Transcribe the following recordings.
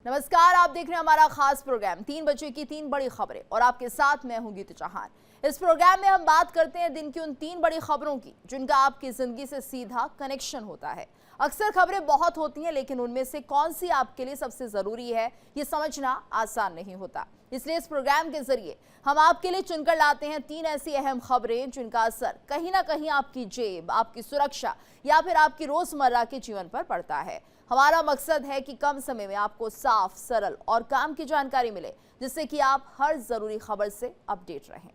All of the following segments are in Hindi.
नमस्कार, आप देख रहे हैं हमारा खास प्रोग्राम 3 बजे की 3 बड़ी खबरें और आपके साथ मैं हूं गीतू चौहान। इस प्रोग्राम में हम बात करते हैं दिन की उन 3 बड़ी खबरों की जिनका आपकी जिंदगी से सीधा कनेक्शन होता है। अक्सर खबरें बहुत होती हैं, लेकिन उनमें से कौन सी आपके लिए सबसे जरूरी है ये समझना आसान नहीं होता। इसलिए इस प्रोग्राम के जरिए हम आपके लिए चुनकर लाते हैं 3 ऐसी अहम खबरें जिनका असर कहीं ना कहीं आपकी जेब, आपकी सुरक्षा या फिर आपकी रोजमर्रा के जीवन पर पड़ता है। हमारा मकसद है कि कम समय में आपको साफ, सरल और काम की जानकारी मिले, जिससे कि आप हर जरूरी खबर से अपडेट रहें।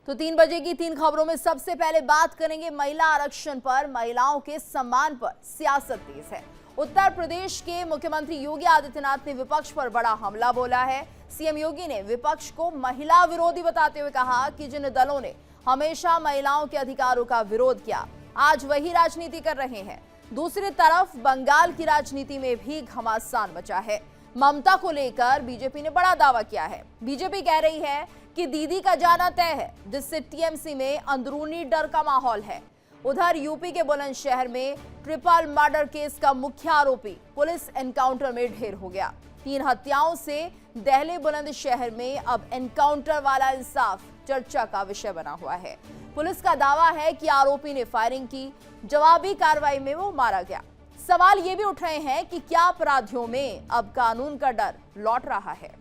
तो 3 बजे की 3 खबरों में सबसे पहले बात करेंगे महिला आरक्षण पर। महिलाओं के सम्मान पर सियासत तेज है। उत्तर प्रदेश के मुख्यमंत्री योगी आदित्यनाथ ने विपक्ष पर बड़ा हमला बोला है। सीएम योगी ने विपक्ष को महिला विरोधी बताते हुए कहा कि जिन दलों ने हमेशा महिलाओं के अधिकारों का विरोध किया, आज वही राजनीति कर रहे हैं। दूसरी तरफ बंगाल की राजनीति में भी घमासान मचा है। ममता को लेकर बीजेपी ने बड़ा दावा किया है। बीजेपी कह रही है कि दीदी का जाना तय है, जिससे टीएमसी में अंदरूनी डर का माहौल है। उधर यूपी के बुलंदशहर में ट्रिपल मर्डर केस का मुख्य आरोपी पुलिस एनकाउंटर में ढेर हो गया। 3 हत्याओं से दहले बुलंदशहर में अब एनकाउंटर वाला इंसाफ चर्चा का विषय बना हुआ है। पुलिस का दावा है कि आरोपी ने फायरिंग की, जवाबी कार्रवाई में वो मारा गया। सवाल ये भी उठ रहे हैं कि क्या अपराधियों में अब कानून का डर लौट रहा है।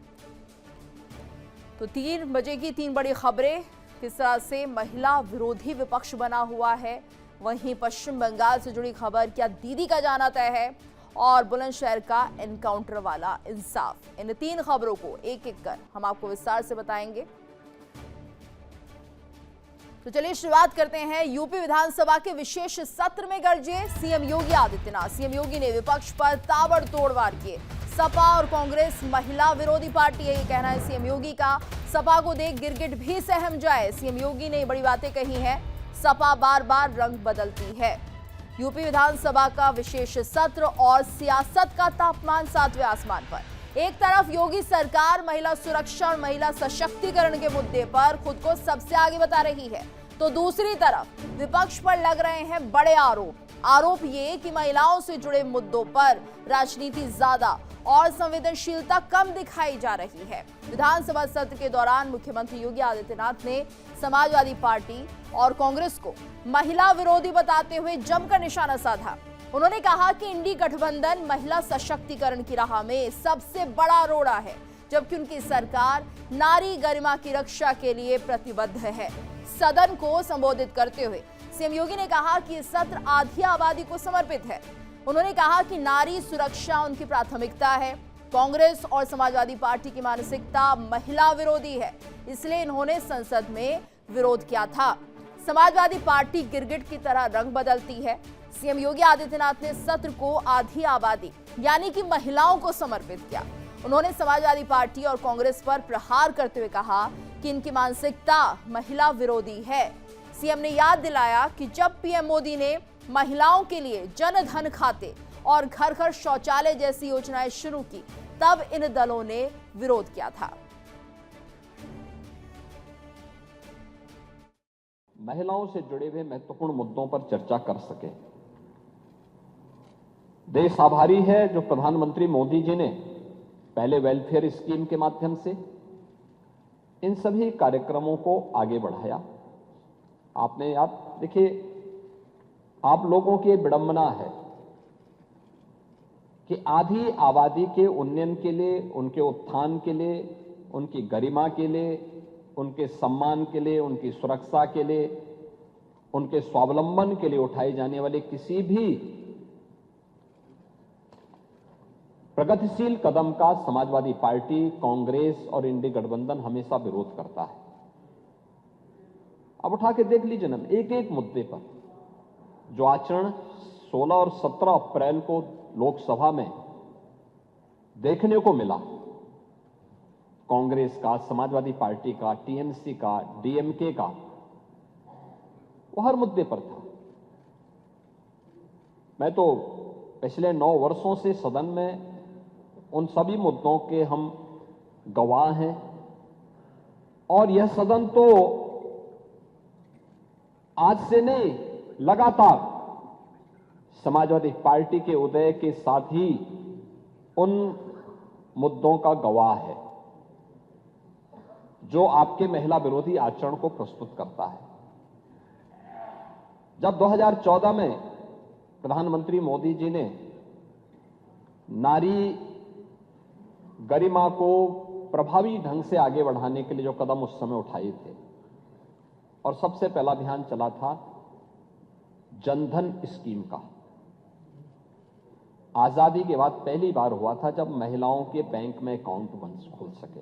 तो 3 बजे की 3 बड़ी खबरें, किस तरह से महिला विरोधी विपक्ष बना हुआ है। वहीं पश्चिम बंगाल से जुड़ी खबर, क्या दीदी का जाना तय है, और बुलंदशहर का एनकाउंटर वाला इंसाफ। इन 3 खबरों को एक एक कर हम आपको विस्तार से बताएंगे। तो चलिए शुरुआत करते हैं। यूपी विधानसभा के विशेष सत्र में गरजे सीएम योगी आदित्यनाथ। सीएम योगी ने विपक्ष पर ताबड़तोड़ वार किए। सपा और कांग्रेस महिला विरोधी पार्टी है, ये कहना है सीएम योगी का। सपा को देख गिरगिट भी सहम जाए, सीएम योगी ने बड़ी बातें कही हैं। सपा बार बार रंग बदलती है। यूपी विधानसभा का विशेष सत्र और सियासत का तापमान 7वें आसमान पर। एक तरफ योगी सरकार महिला सुरक्षा और महिला सशक्तिकरण के मुद्दे पर खुद को सबसे आगे बता रही है, तो दूसरी तरफ विपक्ष पर लग रहे हैं बड़े आरोप ये कि महिलाओं से जुड़े मुद्दों पर राजनीति ज्यादा और संवेदनशीलता कम दिखाई जा रही है। विधानसभा सत्र के दौरान मुख्यमंत्री योगी आदित्यनाथ ने समाजवादी पार्टी और कांग्रेस को महिला विरोधी बताते हुए जमकर निशाना साधा। उन्होंने कहा कि इंडी गठबंधन महिला सशक्तिकरण की राह में सबसे बड़ा रोड़ा है, जबकि उनकी सरकार नारी गरिमा की रक्षा के लिए प्रतिबद्ध है। सदन को संबोधित करते हुए सीएम योगी ने कहा कि इस सत्र आधी आबादी को समर्पित है। उन्होंने कहा कि नारी सुरक्षा उनकी प्राथमिकता है। कांग्रेस और समाजवादी पार्टी की मानसिकता महिला विरोधी है, इसलिए इन्होंने संसद में विरोध किया था। समाजवादी पार्टी गिरगिट की तरह रंग बदलती है। सीएम योगी आदित्यनाथ ने सत्र को आधी आबादी यानी कि महिलाओं को समर्पित किया। उन्होंने समाजवादी पार्टी और कांग्रेस पर प्रहार करते हुए कहा कि इनकी मानसिकता महिला विरोधी है। सीएम ने याद दिलाया कि जब पीएम मोदी ने महिलाओं के लिए जन धन खाते और घर घर शौचालय जैसी योजनाएं शुरू की, तब इन दलों ने विरोध किया था। महिलाओं से जुड़े हुए महत्वपूर्ण मुद्दों पर चर्चा कर सके। देश आभारी है जो प्रधानमंत्री मोदी जी ने पहले वेलफेयर स्कीम के माध्यम से इन सभी कार्यक्रमों को आगे बढ़ाया। आपने याद देखिए, आप लोगों की विडंबना है कि आधी आबादी के उन्नयन के लिए, उनके उत्थान के लिए, उनकी गरिमा के लिए, उनके सम्मान के लिए, उनकी सुरक्षा के लिए, उनके स्वावलंबन के लिए उठाई जाने वाले किसी भी प्रगतिशील कदम का समाजवादी पार्टी, कांग्रेस और इंडी गठबंधन हमेशा विरोध करता है। अब उठा के देख लीजिए ना, एक एक मुद्दे पर जो आचरण 16 और 17 अप्रैल को लोकसभा में देखने को मिला, कांग्रेस का, समाजवादी पार्टी का, टीएमसी का, डीएमके का, वो हर मुद्दे पर था। मैं तो पिछले 9 वर्षों से सदन में उन सभी मुद्दों के हम गवाह हैं। और यह सदन तो आज से नहीं, लगातार समाजवादी पार्टी के उदय के साथ ही उन मुद्दों का गवाह है जो आपके महिला विरोधी आचरण को प्रस्तुत करता है। जब 2014 में प्रधानमंत्री मोदी जी ने नारी गरिमा को प्रभावी ढंग से आगे बढ़ाने के लिए जो कदम उस समय उठाए थे, और सबसे पहला अभियान चला था जनधन स्कीम का। आजादी के बाद पहली बार हुआ था जब महिलाओं के बैंक में अकाउंट खुल सके।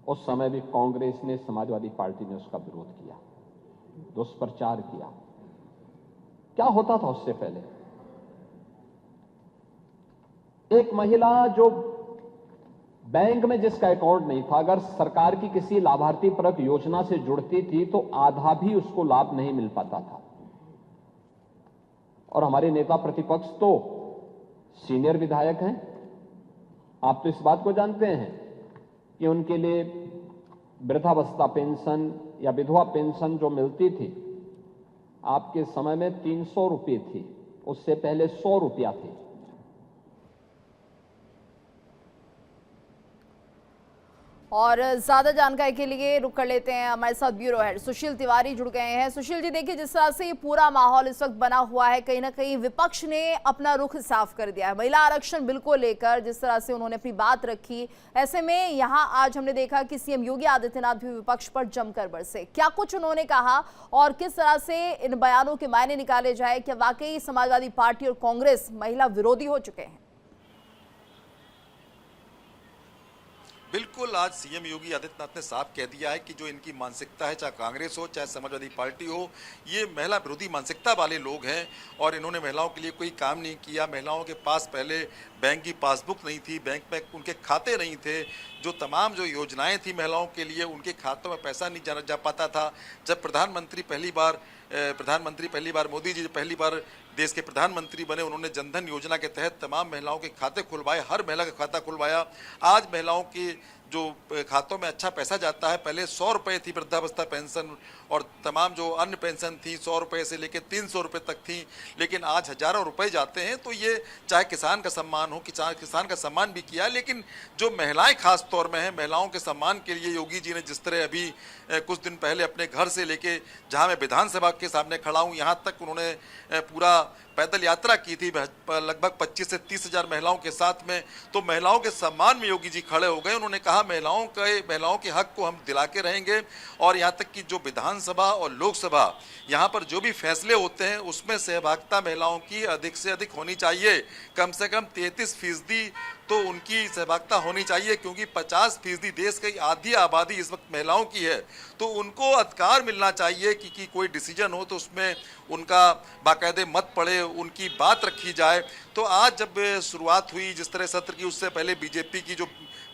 उस समय भी कांग्रेस ने, समाजवादी पार्टी ने उसका विरोध किया, दुष्प्रचार किया। क्या होता था उससे पहले? एक महिला जो बैंक में जिसका अकाउंट नहीं था, अगर सरकार की किसी लाभार्थी परक योजना से जुड़ती थी तो आधा भी उसको लाभ नहीं मिल पाता था। और हमारे नेता प्रतिपक्ष तो सीनियर विधायक हैं, आप तो इस बात को जानते हैं कि उनके लिए वृद्धावस्था पेंशन या विधवा पेंशन जो मिलती थी, आपके समय में 300 रुपये थी, उससे पहले 100 रुपया थी। और ज्यादा जानकारी के लिए रुक कर लेते हैं, हमारे साथ ब्यूरो हेड सुशील तिवारी जुड़ गए हैं। सुशील जी, देखिए जिस तरह से ये पूरा माहौल इस वक्त बना हुआ है, कहीं ना कहीं विपक्ष ने अपना रुख साफ कर दिया है महिला आरक्षण बिल को लेकर। जिस तरह से उन्होंने अपनी बात रखी, ऐसे में यहाँ आज हमने देखा कि सीएम योगी आदित्यनाथ भी विपक्ष पर जमकर बरसे। क्या कुछ उन्होंने कहा और किस तरह से इन बयानों के मायने निकाले जाए? क्या वाकई समाजवादी पार्टी और कांग्रेस महिला विरोधी हो चुके हैं? बिल्कुल, आज सीएम योगी आदित्यनाथ ने साफ कह दिया है कि जो इनकी मानसिकता है, चाहे कांग्रेस हो चाहे समाजवादी पार्टी हो, ये महिला विरोधी मानसिकता वाले लोग हैं और इन्होंने महिलाओं के लिए कोई काम नहीं किया। महिलाओं के पास पहले बैंक की पासबुक नहीं थी, बैंक में उनके खाते नहीं थे, जो तमाम जो योजनाएं थी महिलाओं के लिए उनके खातों में पैसा नहीं जा पाता था। जब प्रधानमंत्री पहली बार मोदी जी पहली बार देश के प्रधानमंत्री बने, उन्होंने जनधन योजना के तहत तमाम महिलाओं के खाते खुलवाए, हर महिला का खाता खुलवाया। आज महिलाओं के जो खातों में अच्छा पैसा जाता है। पहले 100 रुपये थी वृद्धावस्था पेंशन और तमाम जो अन्य पेंशन थी 100 रुपये से लेकर 300 रुपये तक थी, लेकिन आज हजारों रुपए जाते हैं। तो ये चाहे किसान का सम्मान हो, किसान का सम्मान भी किया, लेकिन जो महिलाएं खास तौर में हैं, महिलाओं के सम्मान के लिए योगी जी ने जिस तरह अभी कुछ दिन पहले अपने घर से लेके, जहां मैं विधानसभा के सामने खड़ा हूं, यहां तक उन्होंने पूरा पैदल यात्रा की थी लगभग 25 से 30 हजार महिलाओं के साथ में। तो महिलाओं के सम्मान में योगी जी खड़े हो गए। उन्होंने कहा महिलाओं के हक को हम दिलाके रहेंगे और यहाँ तक कि जो विधानसभा और लोकसभा यहाँ पर जो भी फैसले होते हैं उसमें सहभागिता महिलाओं की अधिक से अधिक होनी चाहिए। कम से कम 33% तो उनकी सहभागिता होनी चाहिए, क्योंकि 50% देश की आधी आबादी इस वक्त महिलाओं की है। तो उनको अधिकार मिलना चाहिए कि कोई डिसीजन हो तो उसमें उनका बाकायदे मत पड़े, उनकी बात रखी जाए। तो आज जब शुरुआत हुई जिस तरह सत्र की, उससे पहले बीजेपी की जो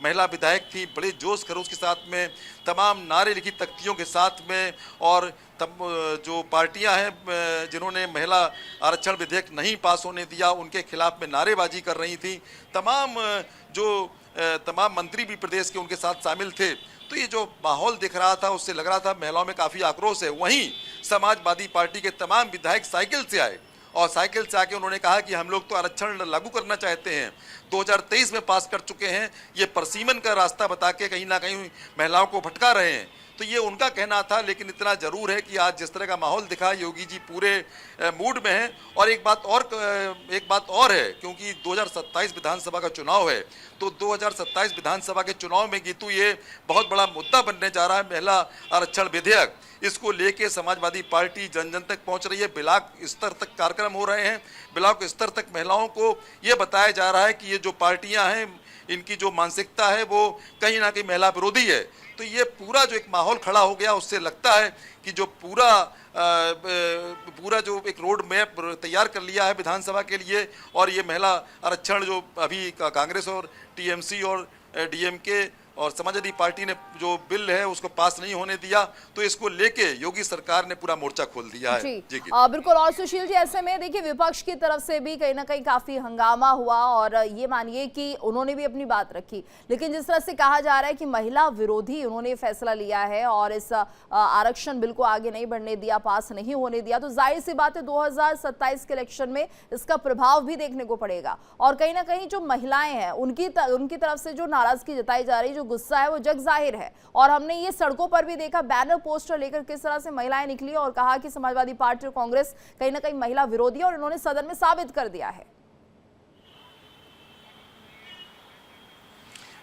महिला विधायक थी बड़े जोश खरोश के साथ में, तमाम नारे लिखी तख्तियों के साथ में, और तब जो पार्टियां हैं जिन्होंने महिला आरक्षण विधेयक नहीं पास होने दिया उनके खिलाफ में नारेबाजी कर रही थी। तमाम मंत्री भी प्रदेश के उनके साथ शामिल थे। तो ये जो माहौल दिख रहा था उससे लग रहा था महिलाओं में काफ़ी आक्रोश है। वहीं समाजवादी पार्टी के तमाम विधायक साइकिल से आए और साइकिल से आके उन्होंने कहा कि हम लोग तो आरक्षण लागू करना चाहते हैं, 2023 में पास कर चुके हैं, ये परसीमन का रास्ता बता के कहीं ना कहीं महिलाओं को भटका रहे हैं। तो ये उनका कहना था, लेकिन इतना जरूर है कि आज जिस तरह का माहौल दिखा, योगी जी पूरे मूड में हैं। और एक बात और है, क्योंकि 2027 विधानसभा का चुनाव है, तो 2027 विधानसभा के चुनाव में गीतू ये बहुत बड़ा मुद्दा बनने जा रहा है महिला आरक्षण विधेयक। इसको लेके समाजवादी पार्टी जन जन तक पहुंच रही है, ब्लॉक स्तर तक कार्यक्रम हो रहे हैं, ब्लॉक स्तर तक महिलाओं को ये बताया जा रहा है कि ये जो पार्टियां हैं इनकी जो मानसिकता है वो कहीं ना कहीं महिला विरोधी है। तो ये पूरा जो एक माहौल खड़ा हो गया, उससे लगता है कि जो पूरा जो एक रोड मैप तैयार कर लिया है विधानसभा के लिए, और ये महिला आरक्षण जो अभी कांग्रेस और टीएमसी और डीएमके और समाजवादी पार्टी ने जो बिल है उसको पास नहीं होने दिया, तो इसको लेके योगी सरकार ने पूरा मोर्चा खोल दिया है। जी बिल्कुल। और सुशील जी, ऐसे में देखिए विपक्ष की तरफ से भी कहीं ना कहीं काफी हंगामा हुआ और ये मानिए कि उन्होंने भी अपनी बात रखी, लेकिन जिस तरह से कहा जा रहा है कि महिला विरोधी उन्होंने फैसला लिया है और इस आरक्षण बिल को आगे नहीं बढ़ने दिया, पास नहीं होने दिया, तो जाहिर सी बात है 2027 के इलेक्शन में इसका प्रभाव भी देखने को पड़ेगा। और कहीं ना कहीं जो महिलाएं हैं उनकी तरफ से जो नाराजगी जताई जा रही है, जो गुस्सा है, वो जग जाहिर है। और हमने ये सड़कों पर भी देखा, बैनर पोस्टर लेकर किस तरह से महिलाएं निकली और कहा कि समाजवादी पार्टी और कांग्रेस कहीं ना कहीं महिला विरोधी है और इन्होंने सदन में साबित कर दिया है।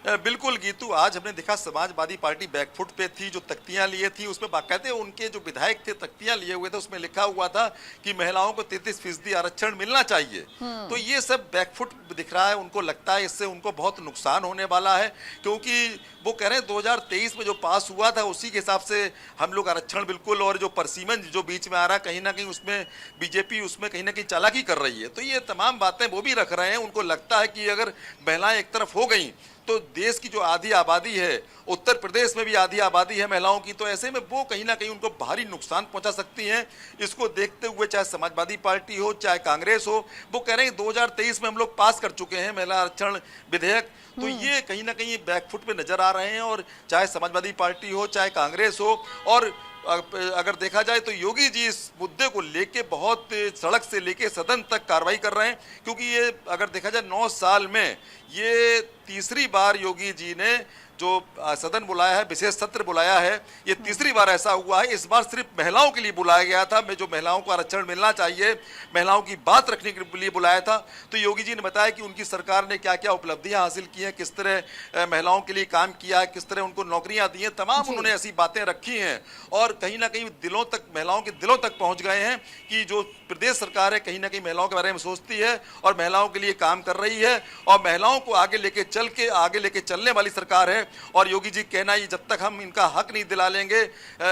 बिल्कुल गीतू, आज हमने देखा समाजवादी पार्टी बैकफुट पे थी। जो तख्तियां लिए थी उसमें बाकायदे उनके जो विधायक थे तख्तियां लिए हुए थे, उसमें लिखा हुआ था कि महिलाओं को 33% आरक्षण मिलना चाहिए। तो ये सब बैकफुट दिख रहा है। उनको लगता है इससे उनको बहुत नुकसान होने वाला है, क्योंकि वो कह रहे हैं 2023 में जो पास हुआ था उसी के हिसाब से हम लोग आरक्षण बिल्कुल, और जो परसीमन जो बीच में आ रहा है कहीं ना कहीं उसमें बीजेपी उसमें कहीं ना कहीं चालाकी कर रही है। तो ये तमाम बातें वो भी रख रहे हैं। उनको लगता है कि अगर महिलाएं एक तरफ हो गई तो देश की जो आधी आबादी है, उत्तर प्रदेश में भी आधी आबादी है महिलाओं की, तो ऐसे में वो कहीं ना कहीं उनको भारी नुकसान पहुंचा सकती हैं। इसको देखते हुए चाहे समाजवादी पार्टी हो चाहे कांग्रेस हो, वो कह रहे हैं 2023 में हम लोग पास कर चुके हैं महिला आरक्षण विधेयक। तो ये कहीं ना कहीं बैकफुट पे नजर आ रहे हैं। और चाहे समाजवादी पार्टी हो चाहे कांग्रेस हो, और अगर देखा जाए तो योगी जी इस मुद्दे को लेके बहुत सड़क से लेके सदन तक कार्रवाई कर रहे हैं, क्योंकि ये अगर देखा जाए 9 साल में ये तीसरी बार योगी जी ने जो सदन बुलाया है, विशेष सत्र बुलाया है, ये तीसरी बार ऐसा हुआ है। इस बार सिर्फ महिलाओं के लिए बुलाया गया था, जो महिलाओं को आरक्षण मिलना चाहिए, महिलाओं की बात रखने के लिए बुलाया था। तो योगी जी ने बताया कि उनकी सरकार ने क्या क्या उपलब्धियां हासिल की हैं, किस तरह महिलाओं के लिए काम किया है, किस तरह उनको नौकरियां दी हैं, तमाम उन्होंने ऐसी बातें रखी हैं। और कहीं ना कहीं दिलों तक, महिलाओं के दिलों तक पहुंच गए हैं कि जो प्रदेश सरकार है कहीं ना कहीं महिलाओं के बारे में सोचती है और महिलाओं के लिए काम कर रही है, और महिलाओं को आगे लेके चलने वाली सरकार है। और योगी जी कहना है जब तक हम इनका हक नहीं दिला लेंगे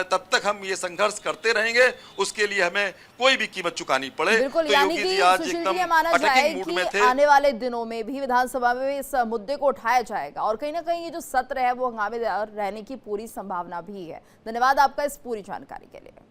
तब तक हम ये संघर्ष करते रहेंगे, उसके लिए हमें कोई भी कीमत चुकानी पड़े। बिल्कुल, तो यानी योगी कि जी आज सुशील एकदम जी, माना जाए अटैकिंग मूड में कि थे। आने वाले दिनों में भी विधानसभा में इस मुद्दे को उठाया जाएगा और कहीं ना कहीं ये जो सत्र है वो हंगामेदार रहने की पूरी संभावना भी है। धन्यवाद आपका इस पूरी जानकारी के लिए।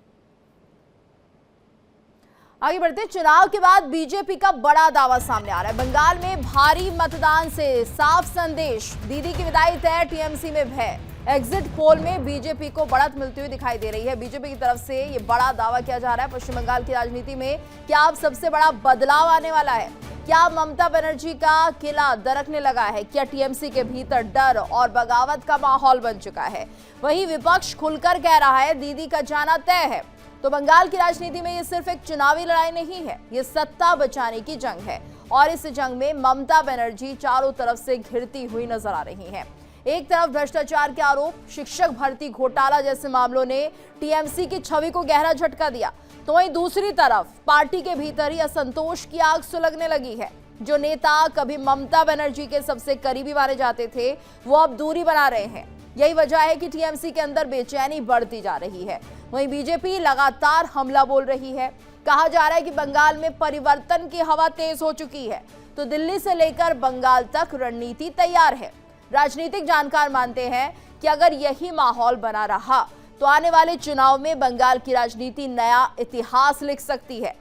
आगे बढ़ते, चुनाव के बाद बीजेपी का बड़ा दावा सामने आ रहा है। बंगाल में भारी मतदान से साफ संदेश, दीदी की विदाई तय, टीएमसी में भय। एग्जिट पोल में बीजेपी को बढ़त मिलती हुई दिखाई दे रही है। बीजेपी की तरफ से ये बड़ा दावा किया जा रहा है। पश्चिम बंगाल की राजनीति में क्या अब सबसे बड़ा बदलाव आने वाला है? क्या ममता बनर्जी का किला दरकने लगा है? क्या टीएमसी के भीतर डर और बगावत का माहौल बन चुका है? वहीं विपक्ष खुलकर कह रहा है दीदी का जाना तय है। तो बंगाल की राजनीति में ये सिर्फ एक चुनावी लड़ाई नहीं है, ये सत्ता बचाने की जंग है। और इस जंग में ममता बनर्जी चारों तरफ से घिरती हुई नजर आ रही हैं। एक तरफ भ्रष्टाचार के आरोप, शिक्षक भर्ती घोटाला जैसे मामलों ने टीएमसी की छवि को गहरा झटका दिया, तो वहीं दूसरी तरफ पार्टी के भीतर ही असंतोष की आग सुलगने लगी है। जो नेता कभी ममता बनर्जी के सबसे करीबी माने जाते थे, वो अब दूरी बना रहे हैं। यही वजह है कि टीएमसी के अंदर बेचैनी बढ़ती जा रही है। वहीं बीजेपी लगातार हमला बोल रही है। कहा जा रहा है कि बंगाल में परिवर्तन की हवा तेज हो चुकी है, तो दिल्ली से लेकर बंगाल तक रणनीति तैयार है। राजनीतिक जानकार मानते हैं कि अगर यही माहौल बना रहा तो आने वाले चुनाव में बंगाल की राजनीति नया इतिहास लिख सकती है।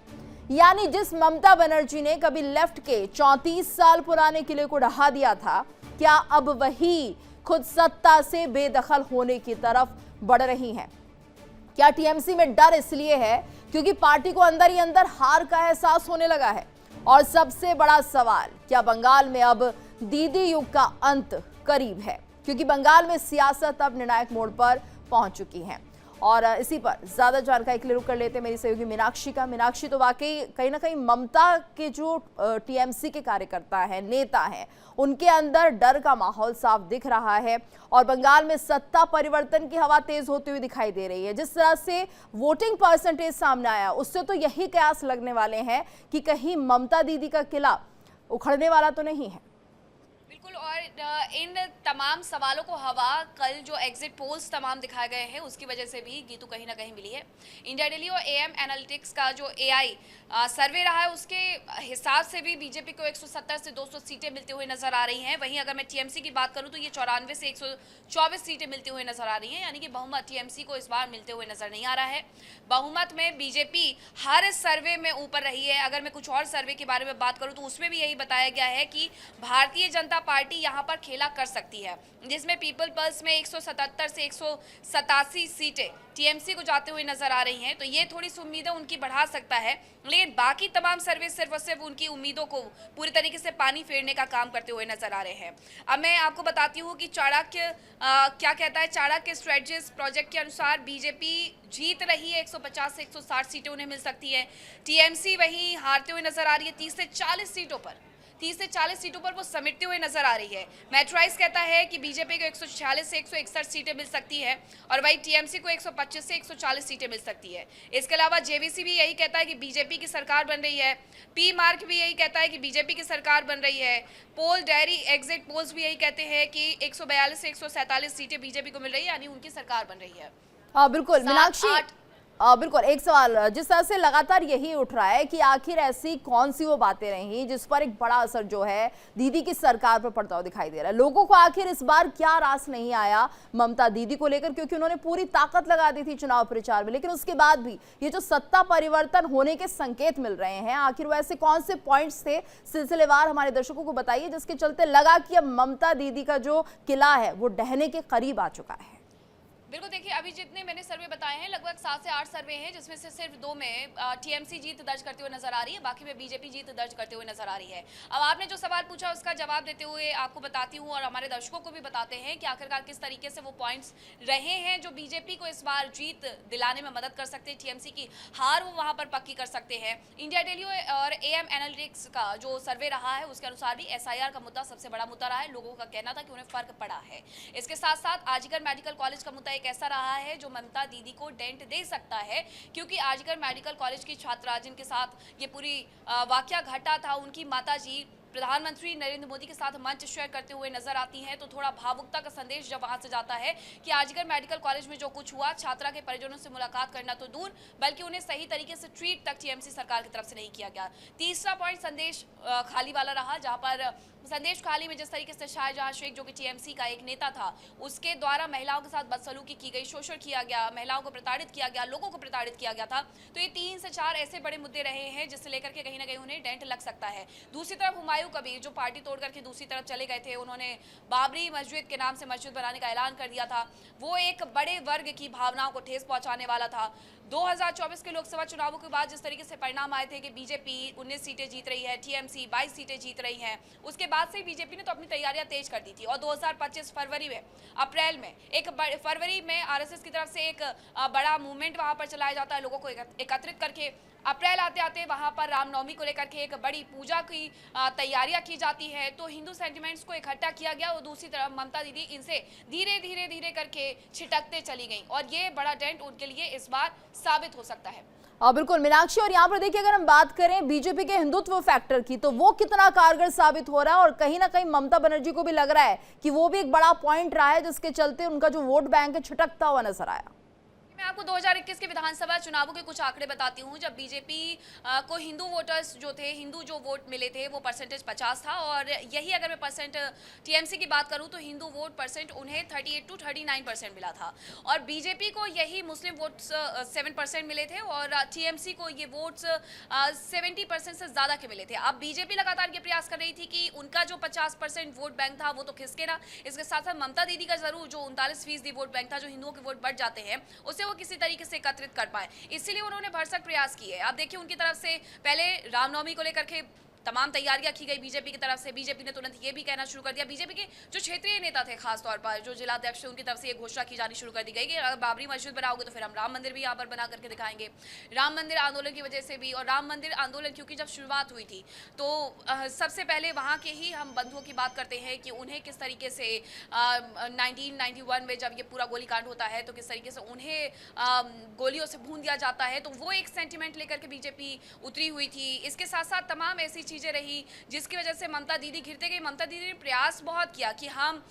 यानी जिस ममता बनर्जी ने कभी लेफ्ट के 34 साल पुराने किले को ढहा दिया था, क्या अब वही खुद सत्ता से बेदखल होने की तरफ बढ़ रही हैं? क्या टीएमसी में डर इसलिए है क्योंकि पार्टी को अंदर ही अंदर हार का एहसास होने लगा है? और सबसे बड़ा सवाल, क्या बंगाल में अब दीदी युग का अंत करीब है? क्योंकि बंगाल में सियासत अब निर्णायक मोड़ पर पहुंच चुकी है। और इसी पर ज्यादा जानकारी के लिए रुक कर लेते हैं मेरी सहयोगी मीनाक्षी का। मीनाक्षी, तो वाकई कहीं ना कहीं ममता के जो टीएमसी के कार्यकर्ता हैं, नेता हैं, उनके अंदर डर का माहौल साफ दिख रहा है और बंगाल में सत्ता परिवर्तन की हवा तेज होती हुई दिखाई दे रही है। जिस तरह से वोटिंग परसेंटेज सामने आया, उससे तो यही कयास लगने वाले हैं कि कहीं ममता दीदी का किला उखड़ने वाला तो नहीं है। बिल्कुल, और इन तमाम सवालों को हवा कल जो एग्जिट पोल्स तमाम दिखाए गए हैं उसकी वजह से भी गीतू कहीं ना कहीं मिली है। इंडिया डेली और एएम एनालिटिक्स का जो एआई सर्वे रहा है उसके हिसाब से भी बीजेपी को 170 से 200 सीटें मिलती हुई नजर आ रही हैं। वहीं अगर मैं टीएमसी की बात करूं तो ये 94 से 124 सीटें मिलती हुई नजर आ रही हैं, यानी कि बहुमत टीएमसी को इस बार मिलते हुए नजर नहीं आ रहा है। बहुमत में बीजेपी हर सर्वे में ऊपर रही है। अगर मैं कुछ और सर्वे के बारे में बात करूं तो उसमें भी यही बताया गया है कि भारतीय जनता पार्टी यहां पर खेला कर सकती है, जिसमें पीपल पल्स में 177 से 187 सीटें टीएमसी को जाते हुए नजर आ रही हैं। तो ये थोड़ी सी उम्मीदें उनकी बढ़ा सकता है, लेकिन बाकी तमाम सर्वे सिर्फ और सिर्फ उनकी उम्मीदों को पूरी तरीके से पानी फेरने का काम करते हुए नजर आ रहे हैं। अब मैं आपको बताती हूँ कि चाणक्य क्या कहता है। चाणक्य स्ट्रेटजीज प्रोजेक्ट के अनुसार बीजेपी जीत रही है, 150 से 160 सीटें उन्हें मिल सकती है। टीएमसी वहीं हारते हुए नजर आ रही है, 30 से 40 सीटों पर वो समेटते हुए नजर आ रही है। मैट्राइज कहता है कि बीजेपी को 146 से 161 सीटें मिल सकती है और वही टीएमसी को 125 से 140 सीटें मिल सकती है। इसके अलावा जेवीसी भी यही कहता है कि बीजेपी की सरकार बन रही है। पी मार्क भी यही कहता है कि बीजेपी की सरकार बन रही है। पोल डायरी एग्जिट पोल्स भी यही कहते हैं कि 142 से 147 सीटें बीजेपी को मिल रही है, यानी उनकी सरकार बन रही है। हाँ बिल्कुल मीनाक्षी, बिल्कुल एक सवाल जिस तरह से लगातार यही उठ रहा है कि आखिर ऐसी कौन सी वो बातें रही जिस पर एक बड़ा असर जो है दीदी की सरकार पर पड़ता हुआ दिखाई दे रहा है। लोगों को आखिर इस बार क्या रास नहीं आया ममता दीदी को लेकर, क्योंकि उन्होंने पूरी ताकत लगा दी थी चुनाव प्रचार में, लेकिन उसके बाद भी ये जो सत्ता परिवर्तन होने के संकेत मिल रहे हैं, आखिर वो ऐसे कौन से पॉइंट्स थे सिलसिलेवार हमारे दर्शकों को बताइए जिसके चलते लगा कि अब ममता दीदी का जो किला है वो ढहने के करीब आ चुका है। बिल्कुल, देखिए अभी जितने मैंने सर्वे बताए हैं लगभग 7 से 8 सर्वे हैं, जिसमें से सिर्फ 2 में टीएमसी जीत दर्ज करते हुए नजर आ रही है, बाकी में बीजेपी जीत दर्ज करते हुए नजर आ रही है। अब आपने जो सवाल पूछा उसका जवाब देते हुए आपको बताती हूँ और हमारे दर्शकों को भी बताते हैं कि आखिरकार किस तरीके से वो पॉइंट्स रहे हैं जो बीजेपी को इस बार जीत दिलाने में मदद कर सकते हैं। टीएमसी की हार वो वहां पर पक्की कर सकते हैं। इंडिया डेली और एएम एनालिटिक्स का जो सर्वे रहा है उसके अनुसार भी एसआईआर का मुद्दा सबसे बड़ा मुद्दा रहा है। लोगों का कहना था कि उन्हें फर्क पड़ा है। इसके साथ साथ आजकर मेडिकल कॉलेज का मुद्दा एक ऐसा रहा है जो ममता दीदी को डेंट दे सकता है, क्योंकि आजकर मेडिकल कॉलेज की छात्रा जिनके साथ ये पूरी वाकया घटा था, उनकी माताजी प्रधानमंत्री नरेंद्र मोदी के साथ मंच शेयर करते हुए नजर आती हैं। तो थोड़ा भावुकता का संदेश जब वहां से जाता है कि आजकर मेडिकल कॉलेज में जो कुछ हुआ, छात्रा के परिजनों से मुलाकात करना तो दूर बल्कि उन्हें सही तरीके से ट्रीट तक टीएमसी सरकार की तरफ से नहीं किया गया। तीसरा पॉइंट संदेश खाली वाला रहा, जहां पर संदेश खाली में जिस तरीके से शाहजहां शेख जो कि टीएमसी का एक नेता था उसके द्वारा महिलाओं के साथ बदसलूकी की गई, शोषण किया गया, महिलाओं को प्रताड़ित किया गया, लोगों को प्रताड़ित किया गया था। तो ये 3 से 4 ऐसे बड़े मुद्दे रहे हैं जिससे लेकर के कहीं ना कहीं उन्हें डेंट लग सकता है। दूसरी तरफ हुमायूं कबीर जो पार्टी तोड़ करके दूसरी तरफ चले गए थे, उन्होंने बाबरी मस्जिद के नाम से मस्जिद बनाने का ऐलान कर दिया था। वो एक बड़े वर्ग की भावनाओं को ठेस पहुंचाने वाला था। 2024 के लोकसभा चुनावों के बाद जिस तरीके से परिणाम आए थे कि बीजेपी 19 सीटें जीत रही है, टीएमसी 22 सीटें जीत रही हैं, उसके बाद से बीजेपी ने तो अपनी तैयारियां तेज कर दी थी। और 2025 अप्रैल में फरवरी में आरएसएस की तरफ से एक बड़ा मूवमेंट वहां पर चलाया जाता है, लोगों को एकत्रित करके। अप्रैल आते आते वहां पर रामनवमी को लेकर के एक बड़ी पूजा की तैयारियां की जाती है। तो हिंदू सेंटिमेंट्स को इकट्ठा किया गया और दूसरी तरफ ममता दीदी इनसे धीरे धीरे करके छिटकते चली गई और ये बड़ा डेंट उनके लिए इस बार साबित हो सकता है। बिल्कुल मीनाक्षी, और यहाँ पर देखिए अगर हम बात करें बीजेपी के हिंदुत्व फैक्टर की तो वो कितना कारगर साबित हो रहा है और कहीं ना कहीं ममता बनर्जी को भी लग रहा है कि वो भी एक बड़ा पॉइंट रहा है जिसके चलते उनका जो वोट बैंक है छिटकता हुआ नजर आया। मैं आपको 2021 के विधानसभा चुनावों के कुछ आंकड़े बताती हूँ। जब बीजेपी को हिंदू वोटर्स जो थे, हिंदू जो वोट मिले थे वो परसेंटेज 50 था और यही अगर मैं परसेंट टीएमसी की बात करूँ तो हिंदू वोट परसेंट उन्हें 38 to 39% मिला था और बीजेपी को यही मुस्लिम वोट्स 7% मिले थे और टीएमसी को ये वोट्स 70% से ज़्यादा के मिले थे। अब बीजेपी लगातार ये प्रयास कर रही थी कि उनका जो 50% वोट बैंक था वो तो खिसके ना, इसके साथ साथ ममता दीदी का जरूर जो 39% वोट बैंक था, जो हिंदुओं के वोट बढ़ जाते हैं, उससे वो किसी तरीके से एकत्रित कर पाए, इसीलिए उन्होंने भरसक प्रयास किए। अब देखिए उनकी तरफ से पहले रामनवमी को लेकर के तमाम तैयारियां की गई बीजेपी की तरफ से। बीजेपी ने तुरंत ये भी कहना शुरू कर दिया, बीजेपी के जो क्षेत्रीय नेता थे खास तौर पर जो जिला अध्यक्ष थे उनकी तरफ से ये घोषणा की जानी शुरू कर दी गई कि अगर बाबरी मस्जिद बनाओगे तो फिर हम राम मंदिर भी यहाँ पर बना करके दिखाएंगे। राम मंदिर आंदोलन की वजह से भी, और राम मंदिर आंदोलन क्योंकि जब शुरुआत हुई थी तो सबसे पहले वहाँ के ही हम बंधुओं की बात करते हैं कि उन्हें किस तरीके से 1991 में जब ये पूरा गोलीकांड होता है तो किस तरीके से उन्हें गोलियों से भून दिया जाता है, तो वो एक सेंटिमेंट लेकर के बीजेपी उतरी हुई थी। इसके साथ साथ तमाम ऐसी चीज़ें रही जिसकी वजह से ममता दीदी घिरते गई। ममता दीदी ने प्रयास बहुत किया कि हम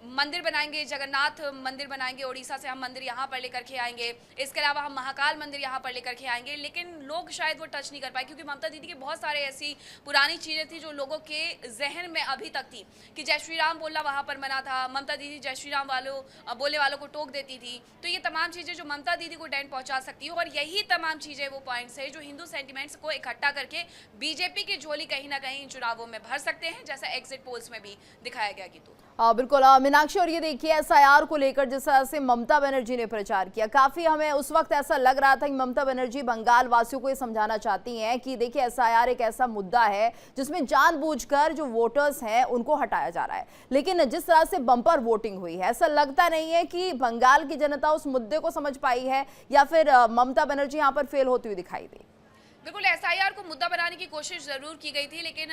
मंदिर बनाएंगे, जगन्नाथ मंदिर बनाएंगे, उड़ीसा से हम मंदिर यहाँ पर लेकर के आएंगे, इसके अलावा हम महाकाल मंदिर यहाँ पर लेकर के आएंगे, लेकिन लोग शायद वो टच नहीं कर पाए क्योंकि ममता दीदी के बहुत सारे ऐसी पुरानी चीज़ें थी जो लोगों के जहन में अभी तक थी कि जय श्री राम बोलना वहाँ पर मना था, ममता दीदी जय श्री राम बोलने वालों को टोक देती थी। तो ये तमाम चीज़ें जो ममता दीदी को डेंट पहुँचा सकती है, और यही तमाम चीज़ें वो पॉइंट्स है जो हिंदू सेंटिमेंट्स को इकट्ठा करके बीजेपी की झोली कहीं ना कहीं इन चुनावों में भर सकते हैं, जैसा एग्जिट पोल्स में भी दिखाया गया। गीतू बिल्कुल मीनाक्षी, और ये देखिए एसआईआर को लेकर जिस तरह से ममता बनर्जी ने प्रचार किया, काफी हमें उस वक्त ऐसा लग रहा था कि ममता बनर्जी बंगाल वासियों को ये समझाना चाहती हैं कि देखिए एसआईआर एक ऐसा मुद्दा है जिसमें जानबूझकर जो वोटर्स हैं उनको हटाया जा रहा है। लेकिन जिस तरह से बम्पर वोटिंग हुई है, ऐसा लगता नहीं है कि बंगाल की जनता उस मुद्दे को समझ पाई है या फिर ममता बनर्जी यहाँ पर फेल होती हुई दिखाई दी। बिल्कुल एसआईआर को मुद्दा बनाने की कोशिश जरूर की गई थी, लेकिन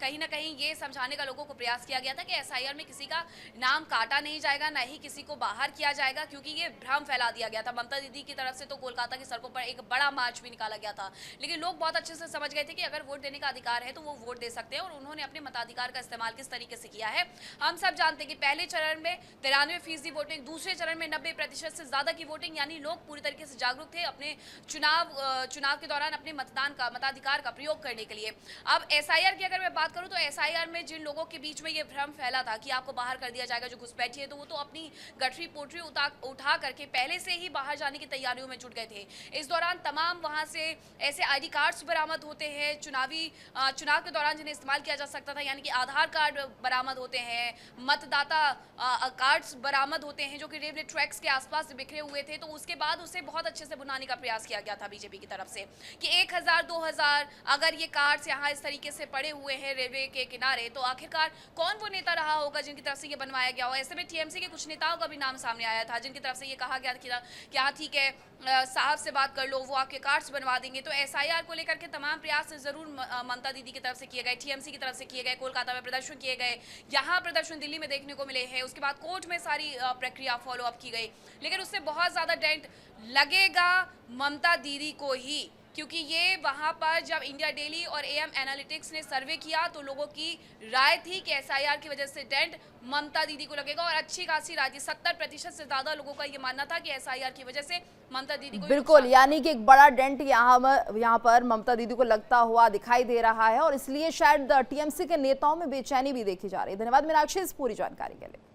कहीं ना कहीं ये समझाने का लोगों को प्रयास किया गया था कि एसआईआर में किसी का नाम काटा नहीं जाएगा, ना ही किसी को बाहर किया जाएगा, क्योंकि ये भ्रम फैला दिया गया था। ममता दीदी की तरफ से तो कोलकाता की सड़कों पर एक बड़ा मार्च भी निकाला गया था, लेकिन लोग बहुत अच्छे से समझ गए थे कि अगर वोट देने का अधिकार है तो वो वोट दे सकते हैं, और उन्होंने अपने मताधिकार का इस्तेमाल किस तरीके से किया है हम सब जानते हैं कि पहले चरण में 93% वोटिंग, दूसरे चरण में 90% से ज्यादा की वोटिंग, यानी लोग पूरी तरीके से जागरूक थे अपने चुनाव के दौरान अपने मताधिकार का प्रयोग करने के लिए। अब एसआईआर की अगर मैं बात करूं तो एसआईआर में जिन लोगों के बीच में ये भ्रम फैला था कि आपको बाहर कर दिया जाएगा जो घुसपैठी है, तो वो तो अपनी गठरी पोटरी उठा करके पहले से ही बाहर जाने की तैयारियों में जुट गए थे। इस दौरान तमाम वहां से ऐसे आईडी कार्ड्स बरामद होते हैं चुनाव के दौरान जिन्हें इस्तेमाल किया जा सकता था, यानी कि आधार कार्ड बरामद होते हैं, मतदाता कार्ड्स बरामद होते हैं जो कि रेलवे ट्रैक्स के आसपास बिखरे हुए थे। तो उसके बाद उसे बहुत अच्छे से बुनाने का प्रयास किया गया था बीजेपी की तरफ से कि 1000-2000 अगर ये कार्ड्स यहाँ इस तरीके से पड़े हुए हैं रेलवे के किनारे, तो आखिरकार कौन वो नेता रहा होगा जिनकी तरफ से ये बनवाया गया हो। ऐसे में टीएमसी के कुछ नेताओं का भी नाम सामने आया था जिनकी तरफ से ये कहा गया कि हाँ ठीक है साहब से बात कर लो, वो आपके कार्ड्स बनवा देंगे। तो एसआईआर को लेकर के तमाम प्रयास जरूर ममता दीदी की तरफ से किए गए, टीएमसी की तरफ से किए गए, कोलकाता में प्रदर्शन किए गए, यहाँ प्रदर्शन दिल्ली में देखने को मिले हैं, उसके बाद कोर्ट में सारी प्रक्रिया फॉलो अप की गई, लेकिन उससे बहुत ज्यादा डेंट लगेगा ममता दीदी को ही, क्योंकि ये वहाँ पर जब इंडिया डेली और एएम एनालिटिक्स ने सर्वे किया तो लोगों की राय थी कि एसआईआर की वजह से डेंट ममता दीदी को लगेगा, और अच्छी खासी राय थी। 70% से ज्यादा लोगों का ये मानना था कि एसआईआर की वजह से ममता दीदी को बिल्कुल, यानी कि एक बड़ा डेंट यहाँ पर ममता दीदी को लगता हुआ दिखाई दे रहा है, और इसलिए शायद टीएमसी के नेताओं में बेचैनी भी देखी जा रही है। धन्यवाद मीनाक्षी इस पूरी जानकारी के लिए।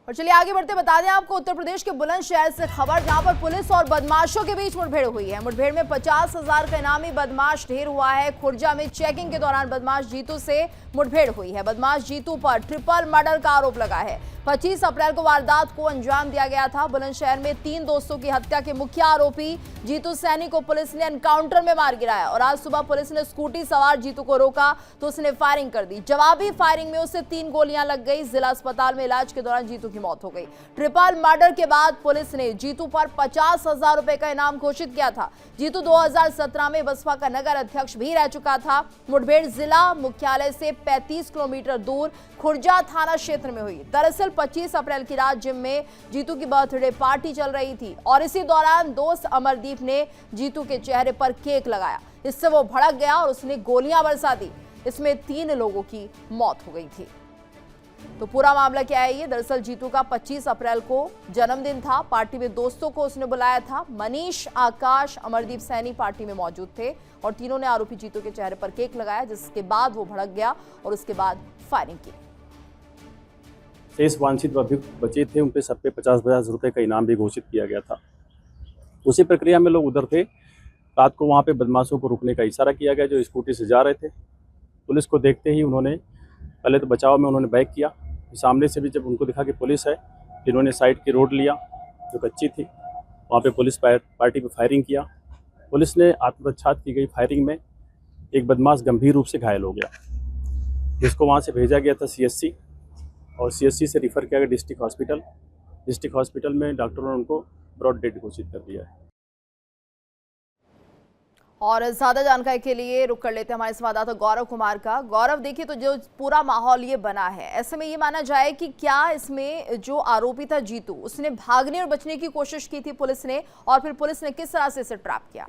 और चलिए आगे बढ़ते बता दें आपको उत्तर प्रदेश के बुलंदशहर से खबर, जहां पर पुलिस और बदमाशों के बीच मुठभेड़ हुई है। मुठभेड़ में 50,000 का इनामी बदमाश ढेर हुआ है। खुर्जा में चेकिंग के दौरान बदमाश जीतू से मुठभेड़ हुई है। बदमाश जीतू पर ट्रिपल मर्डर का आरोप लगा है। 25 अप्रैल को वारदात को अंजाम दिया गया था। बुलंदशहर में 3 दोस्तों की हत्या के मुख्य आरोपी जीतू सैनी को पुलिस ने एनकाउंटर में मार गिराया, और आज सुबह पुलिस ने स्कूटी सवार जीतू को रोका तो उसने फायरिंग कर दी। जवाबी फायरिंग में उसे 3 गोलियां लग गई। जिला अस्पताल में इलाज के दौरान जीतू की मौत हो गई। ट्रिपल मर्डर के बाद पुलिस ने जीतू पर 50,000 रुपए का इनाम घोषित किया था। जीतू 2017 में बसपा का नगर अध्यक्ष भी रह चुका था। मुठभेड़ जिला मुख्यालय से 35 किलोमीटर दूर खुर्जा थाना क्षेत्र में हुई। दरअसल 25 अप्रैल की रात जिम में जीतू की बर्थडे पार्टी चल रही थी, और इसी दौरान दोस्त अमरदीप ने जीतू के चेहरे पर केक लगाया। इससे वो भड़क गया और उसने गोलियां बरसा दी। इसमें 3 लोगों की मौत हो गई थी। तो पूरा मामला क्या है ये, दरअसल जीतू का 25 अप्रैल को जन्मदिन था। पार्टी में दोस्तों को उसने बुलाया था। मनीष, आकाश, अमरदीप सैनी पार्टी में मौजूद थे, और तीनों ने आरोपी जीतू के चेहरे पर केक लगाया, जिसके बाद वो भड़क गया और उसके बाद फायरिंग की। शेष वांछित अभियुक्त बचे थे, उन पे सब पे 50,000 रुपए का इनाम भी घोषित किया गया था। उसी प्रक्रिया में लोग उधर थे। रात को वहाँ पे बदमाशों को रुकने का इशारा किया गया जो स्कूटी से जा रहे थे। पुलिस को देखते ही उन्होंने पहले तो बचाव में उन्होंने बैक किया। सामने से भी जब उनको दिखा कि पुलिस है, इन्होंने साइड की रोड लिया जो कच्ची थी, वहाँ पे पुलिस पार्टी पे फायरिंग किया। पुलिस ने आत्मरक्षा की गई फायरिंग में एक बदमाश गंभीर रूप से घायल हो गया, जिसको वहाँ से भेजा गया था सीएससी, और सीएससी से रिफ़र किया गया डिस्ट्रिक्ट हॉस्पिटल। डिस्ट्रिक्ट हॉस्पिटल में डॉक्टरों ने उनको ब्रॉड डेड घोषित कर दिया है। और ज्यादा जानकारी के लिए रुक कर लेते हैं हमारे संवाददाता गौरव कुमार का। गौरव, देखिए तो जो पूरा माहौल ये बना है, ऐसे में ये माना जाए कि क्या इसमें जो आरोपी था जीतू, उसने भागने और बचने की कोशिश की थी पुलिस ने, और फिर पुलिस ने किस तरह से इसे ट्रैप किया?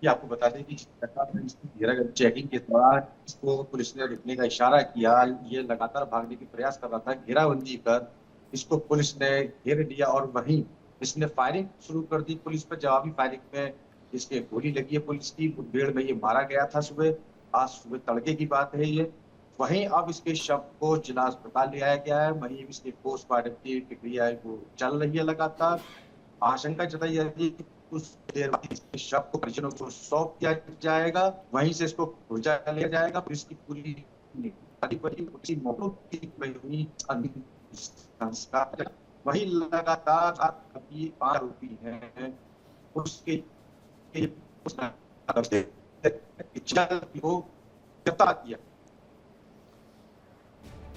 कि आपको बता दें कि इसकी चेकिंग के दौरान इसको पुलिस ने रुकने का इशारा किया। ये लगातार भागने की प्रयास कर रहा था। घेराबंदी कर इसको पुलिस ने घेर लिया और वहीं इसने फायरिंग शुरू कर दी पुलिस पर। जवाबी फायरिंग में इसके गोली लगी है पुलिस की। मुठभेड़ में ये मारा गया था सुबह, आज सुबह तड़के की बात है ये। वहीं अब इसके शव को जिला अस्पताल ले आया गया है। वहीं इसके पोस्टमार्टम की प्रक्रिया वो चल रही है लगातार। आशंका जताई जाती है कि कुछ देर बाद इसके शव को परिजनों को सौंप दिया जाएगा। वहीं से इसको खुर्जा लिया जाएगा। पुलिस की पूरी संस्कार। वहीं लगातार अभी आरोपी हैं उसके गिरफ्तार किया।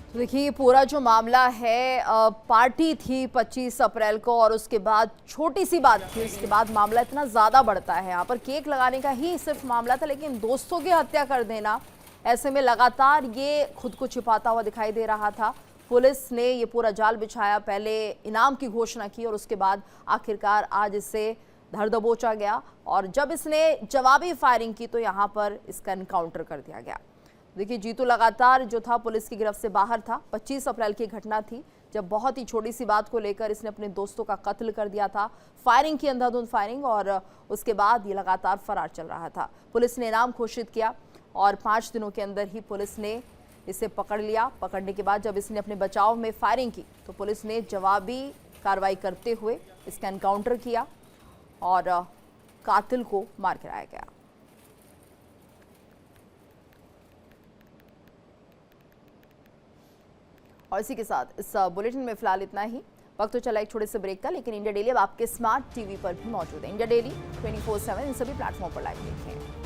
तो देखिए पूरा जो मामला है पार्टी थी 25 अप्रैल को और उसके बाद छोटी सी बात थी, उसके बाद मामला इतना ज़्यादा बढ़ता है। यहाँ पर केक लगाने का ही सिर्फ मामला था, लेकिन दोस्तों की हत्या कर देना, ऐसे में लगातार ये खुद को छिपाता हुआ दिखाई दे रहा था। पुलिस ने ये पूरा जाल बिछाया, पहले इनाम की घोषणा की और उसके बाद आखिरकार आज इससे धर दबोचा गया। और जब इसने जवाबी फायरिंग की तो यहाँ पर इसका एनकाउंटर कर दिया गया। देखिए जीतू लगातार जो था पुलिस की गिरफ्त से बाहर था। 25 अप्रैल की घटना थी जब बहुत ही छोटी सी बात को लेकर इसने अपने दोस्तों का कत्ल कर दिया था। फायरिंग की, अंधाधुंध फायरिंग, और उसके बाद ये लगातार फरार चल रहा था। पुलिस ने इनाम घोषित किया और 5 दिनों के अंदर ही पुलिस ने इसे पकड़ लिया। पकड़ने के बाद जब इसने अपने बचाव में फायरिंग की तो पुलिस ने जवाबी कार्रवाई करते हुए इसका एनकाउंटर किया और कातिल को मार गिराया गया। और इसी के साथ इस बुलेटिन में फिलहाल इतना ही। वक्त तो चला एक छोटे से ब्रेक का, लेकिन इंडिया डेली अब आपके स्मार्ट टीवी पर भी मौजूद है। इंडिया डेली 24/7 इन सभी प्लेटफॉर्म पर लाइव देखें।